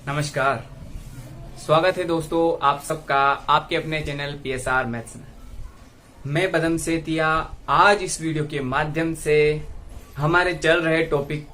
नमस्कार। स्वागत है दोस्तों आप सबका आपके अपने चैनल PSR मैथ्स में। मैं पदम सेतिया। आज इस वीडियो के माध्यम से हमारे चल रहे टॉपिक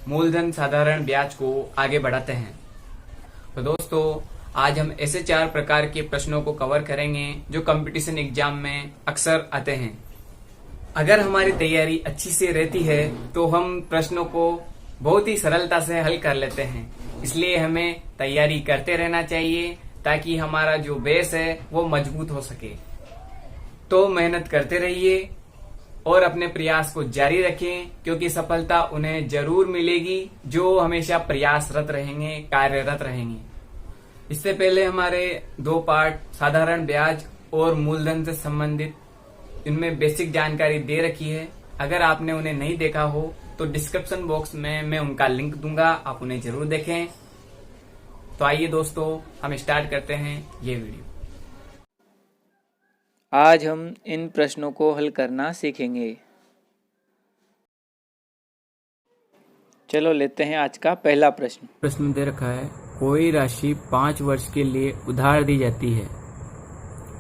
मूलधन साधारण ब्याज को आगे बढ़ाते हैं। तो दोस्तों आज हम ऐसे 4 प्रकार के प्रश्नों को कवर करेंगे जो कंपटीशन एग्जाम में अक्सर आते हैं। अगर हमारी तैयारी अच्छी से रहती है तो हम प्रश्नों को बहुत ही सरलता से हल कर लेते हैं। इसलिए हमें तैयारी करते रहना चाहिए ताकि हमारा जो बेस है वो मजबूत हो सके। तो मेहनत करते रहिए और अपने प्रयास को जारी रखें, क्योंकि सफलता उन्हें जरूर मिलेगी जो हमेशा प्रयासरत रहेंगे, कार्यरत रहेंगे। इससे पहले हमारे 2 पार्ट साधारण ब्याज और मूलधन से संबंधित इनमें बेसिक जानकारी दे रखी है। अगर आपने उन्हें नहीं देखा हो तो डिस्क्रिप्शन बॉक्स में मैं उनका लिंक दूंगा, आप उन्हें जरूर देखें। तो आइए दोस्तों हम स्टार्ट करते हैं ये वीडियो। आज हम इन प्रश्नों को हल करना सीखेंगे। चलो लेते हैं आज का पहला प्रश्न। प्रश्न दे रखा है, कोई राशि 5 वर्ष के लिए उधार दी जाती है।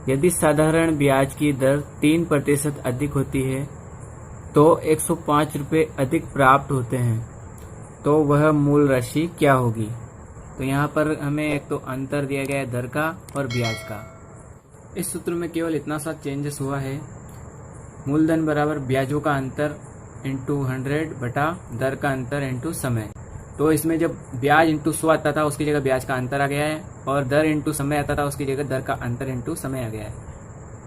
यदि साधारण ब्याज की दर 3% अधिक होती है तो 105 रुपये अधिक प्राप्त होते हैं, तो वह मूल राशि क्या होगी। तो यहाँ पर हमें एक तो अंतर दिया गया है दर का और ब्याज का। इस सूत्र में केवल इतना सा चेंजेस हुआ है, मूलधन बराबर ब्याजों का अंतर इंटू 100 बटा दर का अंतर इंटू समय। तो इसमें जब ब्याज इंटू 100 आता था उसकी जगह ब्याज का अंतर आ गया है, और दर इंटू समय आता था उसकी जगह दर का अंतर इंटू समय आ गया है।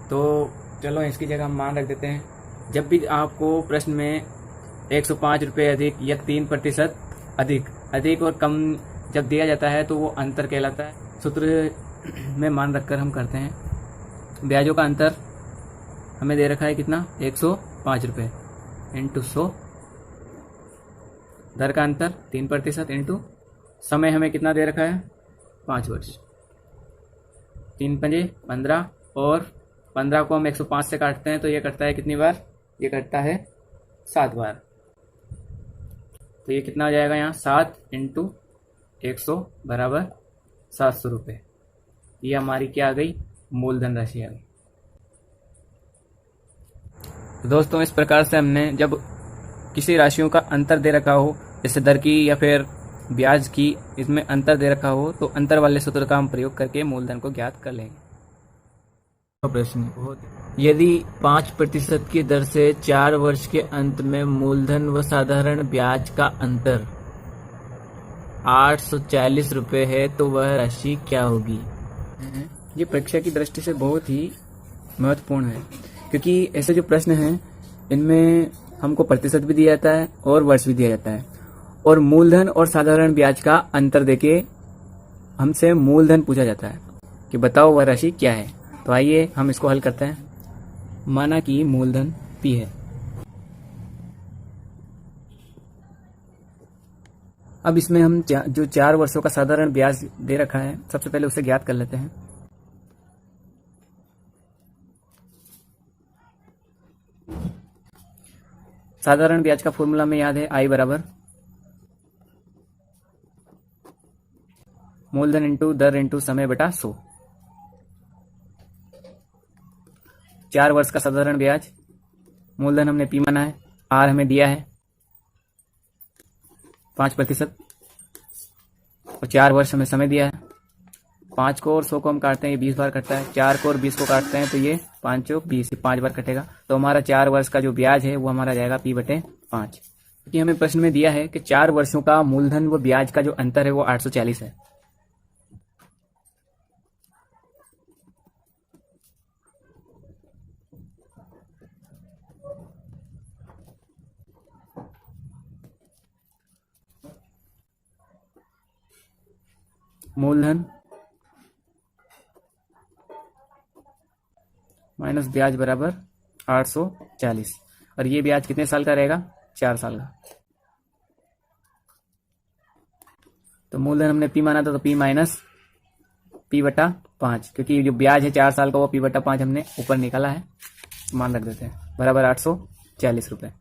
तो चलो इसकी जगह हम मान रख देते हैं। जब भी आपको प्रश्न में 105 रुपये अधिक या 3% अधिक और कम जब दिया जाता है तो वो अंतर कहलाता है। सूत्र में मान रखकर हम करते हैं। ब्याजों का अंतर हमें दे रखा है कितना, 105 रुपये इंटू 100। दर का अंतर 3% इंटू समय हमें कितना दे रखा है, 5 वर्ष। 3 पंजे 15 और 15 को हम 105 से काटते हैं तो ये कटता है कितनी बार, ये कटता है 7 बार। तो ये कितना हो जाएगा यहाँ, 7 इंटू 100 बराबर 700 रुपये। ये हमारी क्या आ गई, मूलधन राशि आ गई। तो दोस्तों इस प्रकार से हमने जब किसी राशियों का अंतर दे रखा हो, जैसे दर की या फिर ब्याज की, इसमें अंतर दे रखा हो तो अंतर वाले सूत्र का हम प्रयोग करके मूलधन को ज्ञात कर लेंगे। प्रश्न, यदि 5% की दर से 4 वर्ष के अंत में मूलधन व साधारण ब्याज का अंतर 840 रुपये है तो वह राशि क्या होगी। ये परीक्षा की दृष्टि से बहुत ही महत्वपूर्ण है, क्योंकि ऐसे जो प्रश्न हैं इनमें हमको प्रतिशत भी दिया जाता है और वर्ष भी दिया जाता है, और मूलधन और साधारण ब्याज का अंतर देके हमसे मूलधन पूछा जाता है कि बताओ वह राशि क्या है। तो आइए हम इसको हल करते हैं। माना कि मूलधन P है। अब इसमें हम जो 4 वर्षों का साधारण ब्याज दे रखा है, सबसे पहले उसे ज्ञात कर लेते हैं। साधारण ब्याज का फॉर्मूला में याद है, I बराबर मूलधन इंटू दर इंटू समय बटा 100। 4 वर्ष का साधारण ब्याज, मूलधन हमने P माना है, R हमें दिया है 5%, और 4 वर्ष हमें समय दिया है। 5 को और 100 को हम काटते हैं, ये 20 बार कटता है। 4 को और 20 को काटते हैं तो ये 5 चौक 20, 5 बार कटेगा। तो हमारा 4 वर्ष का जो ब्याज है वो हमारा जाएगा P/5, क्योंकि हमें प्रश्न में दिया है कि 4 वर्षों का मूलधन व ब्याज का जो अंतर है वो 840 है। मूलधन माइनस ब्याज बराबर 840, और ये ब्याज कितने साल का रहेगा, 4 साल का। तो मूलधन हमने P माना था तो P माइनस P/5, क्योंकि जो ब्याज है 4 साल का वो P/5 हमने ऊपर निकाला है, मान रख देते हैं, बराबर 840 रुपये।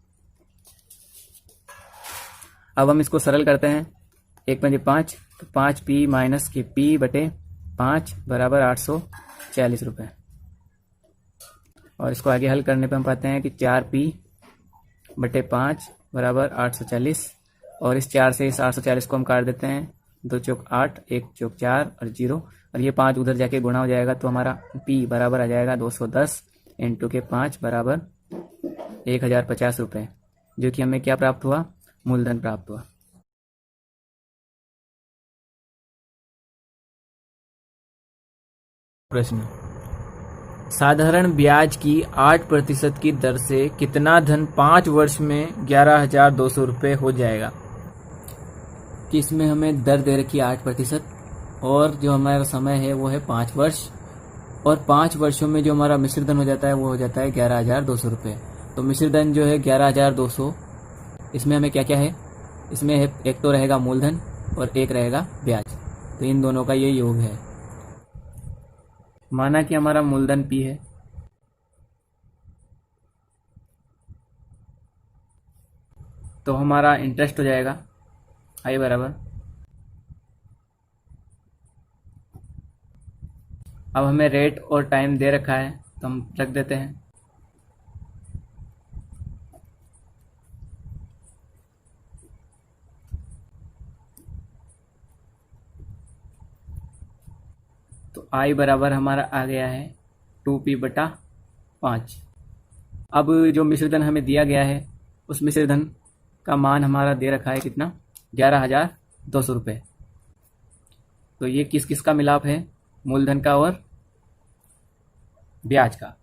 अब हम इसको सरल करते हैं, 1 पंजे 5 तो 5p माइनस के p बटे 5 बराबर 840 रुपये। और इसको आगे हल करने पे हम पाते हैं कि 4p बटे 5 बराबर 840। और इस 4 से इस 840 को हम काट देते हैं, 2 चौक 8, 1 चौक 4 और 0, और ये 5 उधर जाके गुणा हो जाएगा। तो हमारा p बराबर आ जाएगा 210 इंटू के 5 बराबर 1050 रुपये, जो कि हमें क्या प्राप्त हुआ, मूलधन प्राप्त हुआ। प्रश्न, साधारण ब्याज की 8% की दर से कितना धन 5 वर्ष में 11,200 रुपये हो जाएगा। कि इसमें हमें दर दे रखी है 8% और जो हमारा समय है वो है 5 वर्ष, और 5 वर्षों में जो हमारा मिश्र धन हो जाता है वो हो जाता है 11,200 रुपये। तो मिश्र धन जो है 11,200, इसमें हमें क्या क्या है, इसमें है एक तो रहेगा मूलधन और एक रहेगा ब्याज, तो इन दोनों का ये योग है। माना कि हमारा मूलधन p है, तो हमारा इंटरेस्ट हो जाएगा i बराबर, अब हमें रेट और टाइम दे रखा है तो हम रख देते हैं। तो i बराबर हमारा आ गया है 2p बटा 5। अब जो मिश्रधन हमें दिया गया है उस मिश्रधन का मान हमारा दे रखा है कितना, 11,200 रुपये। तो ये किस किस का मिलाप है, मूलधन का और ब्याज का।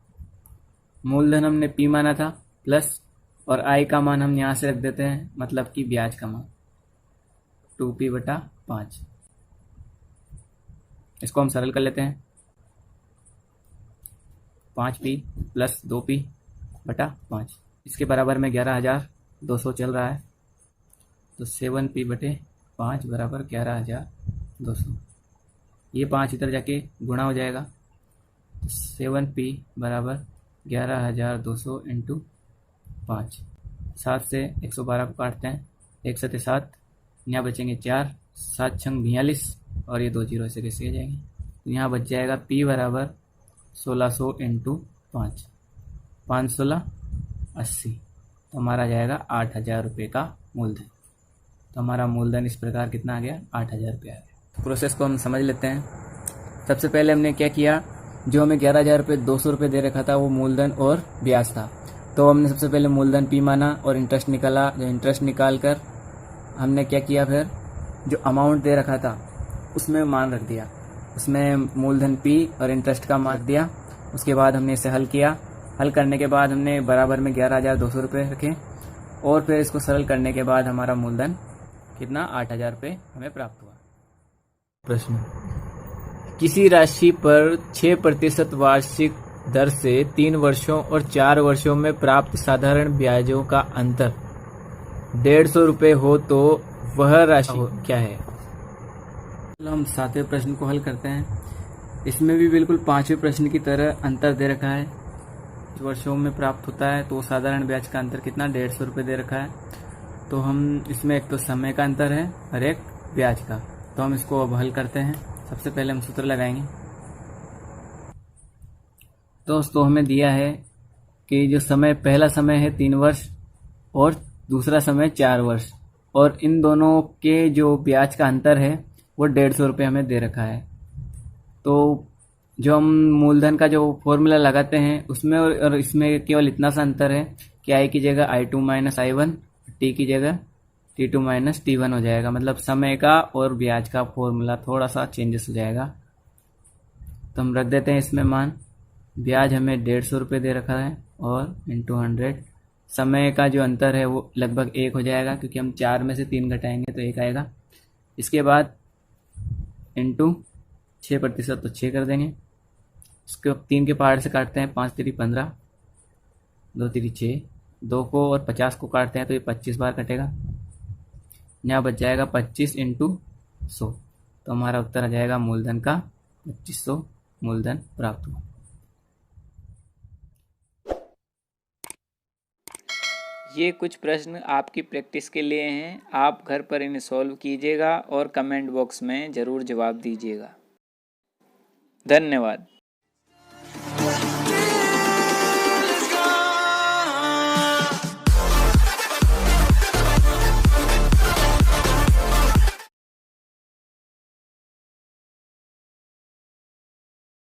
मूलधन हमने p माना था प्लस, और i का मान हम यहाँ से रख देते हैं, मतलब कि ब्याज का मान 2p बटा 5। इसको हम सरल कर लेते हैं, 5p प्लस 2p बटा 5, इसके बराबर में 11,200 चल रहा है, तो 7p बटे 5 बराबर 11,200। ये 5 इधर जाके गुणा हो जाएगा, तो 7p बराबर 11,200 इंटू 5। 7 से 112 को काटते हैं, 1 7 7, यहाँ बचेंगे 4, 7 छंग 42, और ये 2 जीरो ऐसे कैसे आ जाएंगे। तो यहाँ बच जाएगा p बराबर 1600 इंटू 5, 516 80, तो हमारा आ जाएगा 8,000 रुपये का मूलधन। तो हमारा मूलधन इस प्रकार कितना आ गया, 8,000 रुपये आ गया। प्रोसेस को हम समझ लेते हैं। सबसे पहले हमने क्या किया, जो हमें 11,200 रुपये दे रखा था वो मूलधन और ब्याज था, तो हमने सबसे पहले मूलधन p माना और इंटरेस्ट निकाला। जो इंटरेस्ट निकाल कर हमने क्या किया, फिर जो अमाउंट दे रखा था उसमें मान रख दिया, उसमें मूलधन p और इंटरेस्ट का मान दिया। उसके बाद हमने इसे हल किया, हल करने के बाद हमने बराबर में 11,200 रुपये रखे, और फिर इसको सरल करने के बाद हमारा मूलधन कितना, 8,000 रुपये हमें प्राप्त हुआ। प्रश्न, किसी राशि पर 6% वार्षिक दर से 3 वर्षों और 4 वर्षों में प्राप्त साधारण ब्याजों का अंतर 150 रुपये हो तो वह राशि क्या है। हम 7वें प्रश्न को हल करते हैं। इसमें भी बिल्कुल 5वें प्रश्न की तरह अंतर दे रखा है, वर्षों में प्राप्त होता है, तो साधारण ब्याज का अंतर कितना, 150 रुपये दे रखा है। तो हम इसमें एक तो समय का अंतर है और एक ब्याज का, तो हम इसको अब हल करते हैं। सबसे पहले हम सूत्र लगाएंगे। दोस्तों हमें दिया है कि जो समय, पहला समय है 3 वर्ष और दूसरा समय 4 वर्ष, और इन दोनों के जो ब्याज का अंतर है वो 150 रुपये हमें दे रखा है। तो जो हम मूलधन का जो फॉर्मूला लगाते हैं उसमें और इसमें केवल इतना सा अंतर है कि i की जगह i2 माइनस i1, t की जगह t2 माइनस t1 हो जाएगा, मतलब समय का और ब्याज का फॉर्मूला थोड़ा सा चेंजेस हो जाएगा। तो हम रख देते हैं इसमें मान, ब्याज हमें 150 रुपये दे रखा है और इंटू 100, समय का जो अंतर है वो लगभग 1 हो जाएगा, क्योंकि हम 4 में से 3 घटाएंगे तो 1 आएगा। इसके बाद इंटू 6%, तो 6 कर देंगे। इसको 3 के पहाड़ से काटते हैं, 5 3 15, 2 3 6, 2 को और 50 को काटते हैं तो ये 25 बार कटेगा। यहाँ बच जाएगा 25 इंटू 100, तो हमारा उत्तर आ जाएगा मूलधन का 2500 मूलधन प्राप्त हुआ। ये कुछ प्रश्न आपकी प्रैक्टिस के लिए हैं। आप घर पर इन्हें सॉल्व कीजिएगा और कमेंट बॉक्स में ज़रूर जवाब दीजिएगा। धन्यवाद।